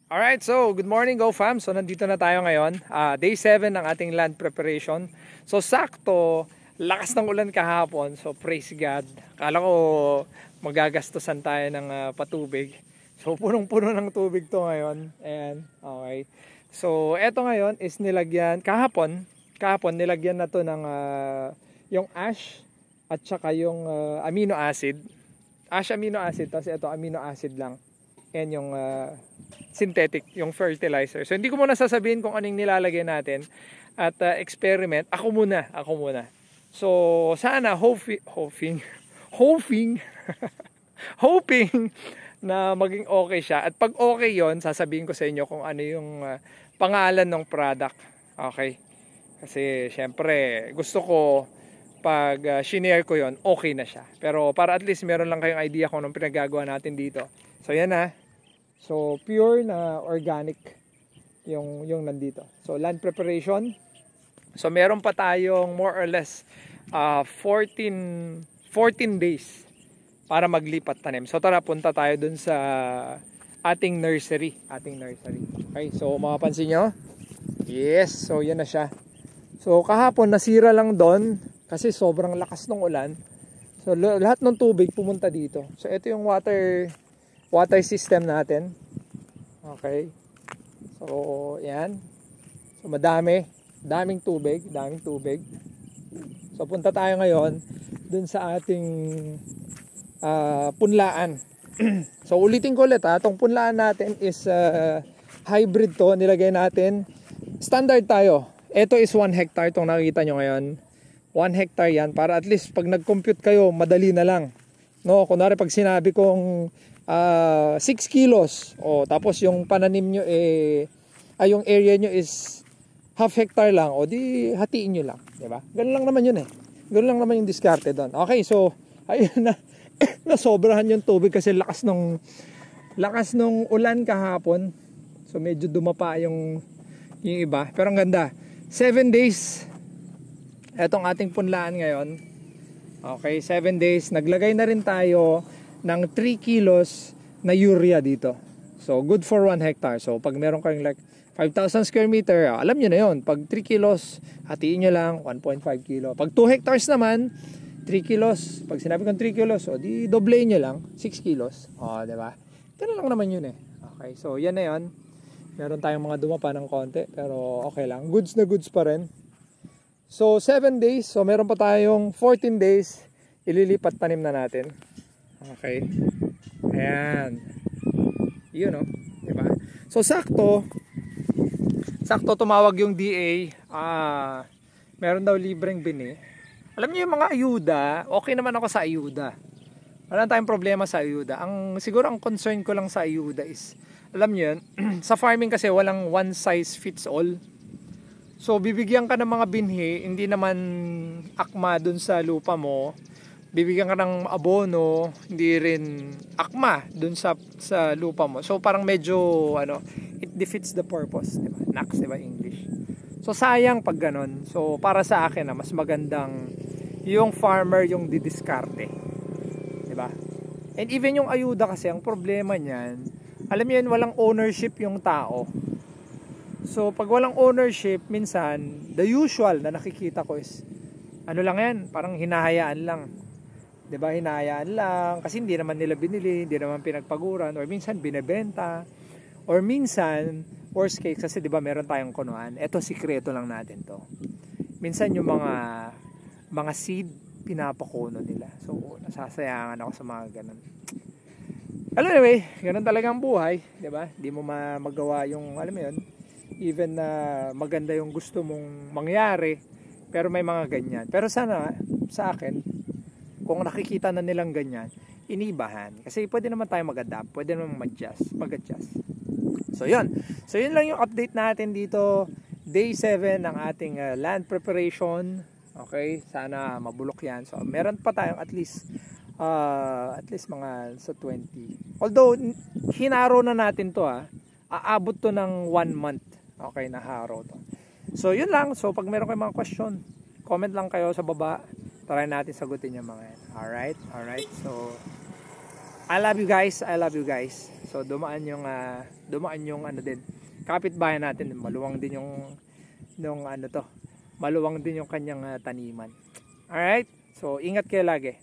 Alright, so good morning Go Fam. So nandito na tayo ngayon. Day 7 ng ating land preparation. So sakto, lakas ng ulan kahapon. So praise God. Kala ko magagastusan tayo ng patubig. So punong-puno ng tubig to ngayon. And okay. So eto ngayon is nilagyan, kahapon nilagyan na to ng yung ash at saka yung amino acid. Ash amino acid, tapos ito amino acid lang. And yung synthetic, yung fertilizer. So hindi ko muna sasabihin kung anong nilalagay natin at experiment. Ako muna. So sana hoping na maging okay siya. At pag okay yon, sasabihin ko sa inyo kung ano yung pangalan ng product. Okay? Kasi syempre gusto ko pag shinare ko yon, okay na siya. Pero para at least meron lang kayong idea kung anong pinagagawa natin dito. So yan na. So pure na organic yung nandito. So land preparation. So meron pa tayong more or less 14 days para maglipat tanim. So tara, punta tayo dun sa ating nursery. Okay, so mapapansin nyo? Yes, so yan na siya. So kahapon nasira lang doon kasi sobrang lakas ng ulan. So lahat ng tubig pumunta dito. So ito yung water system natin. Okay. So yan. So daming tubig. So punta tayo ngayon dun sa ating punlaan. So ulitin ko ulit, itong punlaan natin is hybrid to. Nilagay natin. Standard tayo. Ito is 1 hectare itong nakikita nyo ngayon. 1 hectare yan para at least pag nag-compute kayo, madali na lang. No, kunwari pag sinabi kong 6 kilos, tapos yung pananim nyo yung area nyo is half hectare lang, di hatiin nyo lang, di ba? Ganun lang naman yun Ganun lang naman yung diskarte doon. Okay, so ayun na nasobrahan yung tubig kasi lakas nung ulan kahapon. So medyo dumapa yung iba, pero ang ganda. 7 days etong ating punlaan ngayon. Okay, 7 days. Naglagay na rin tayo ng 3 kilos na urea dito. So good for 1 hectare. So pag meron kayong like 5,000 square meter, alam nyo na yun. Pag 3 kilos, hatiin nyo lang 1.5 kilo. Pag 2 hectares naman, 3 kilos. Pag sinabi kong 3 kilos, di doble nyo lang 6 kilos. Diba? Ganun lang naman yun Okay, so yan na yun. Meron tayong mga dumapa ng konti, pero okay lang. Goods na goods pa rin. So 7 days, so meron pa tayong 14 days ililipat tanim na natin. Okay. Ayan. Yun diba? So sakto tumawag yung DA. Meron daw libreng bini. Alam niyo yung mga ayuda, okay naman ako sa ayuda. Wala tayong problema sa ayuda. Siguro ang concern ko lang sa ayuda is, alam niyo yun, sa farming kasi walang one size fits all. So bibigyan ka ng mga binhi, hindi naman akma dun sa lupa mo. Bibigyan ka ng abono, hindi rin akma dun sa lupa mo. So parang medyo it defeats the purpose, diba? Nax, diba English? So sayang pag ganun. So para sa akin mas magandang yung farmer yung didiskarte. Diba? And even yung ayuda kasi, ang problema niyan, alam mo yun, walang ownership yung tao. So pag walang ownership, minsan the usual na nakikita ko is lang yan, parang hinahayaan lang. 'Di ba? Hinahayaan lang kasi hindi naman nila binili, hindi naman pinagpaguran, or minsan binebenta, or minsan worst case kasi 'di ba meron tayong kunuan. Ito sikreto lang natin 'to. Minsan yung mga seed pinapakuno nila. So nasasayangan ako sa mga ganun. Anyway, ganun talaga ang buhay, 'di ba? Hindi mo magawa yung alam mo 'yun. Even na maganda yung gusto mong mangyari, pero may mga ganyan. Pero sana sa akin, kung nakikita na nilang ganyan, inibahan. Kasi pwede naman tayo mag-adapt, pwede naman mag-adjust. So yun lang yung update natin dito, day 7 ng ating land preparation. Okay, sana mabulok yan. So meron pa tayong at least mga sa 20. Although hinaro na natin to aabot to ng 1 month. Okay, na haro to. So yun lang. So pag meron kayong mga question, comment lang kayo sa baba. Try natin sagutin yung mga yan. Alright. So I love you guys. I love you guys. So dumaan yung ano din. Kapitbahay natin, maluwang din yung ano to. Maluwang din yung kanyang taniman. Alright? So ingat kayo lagi.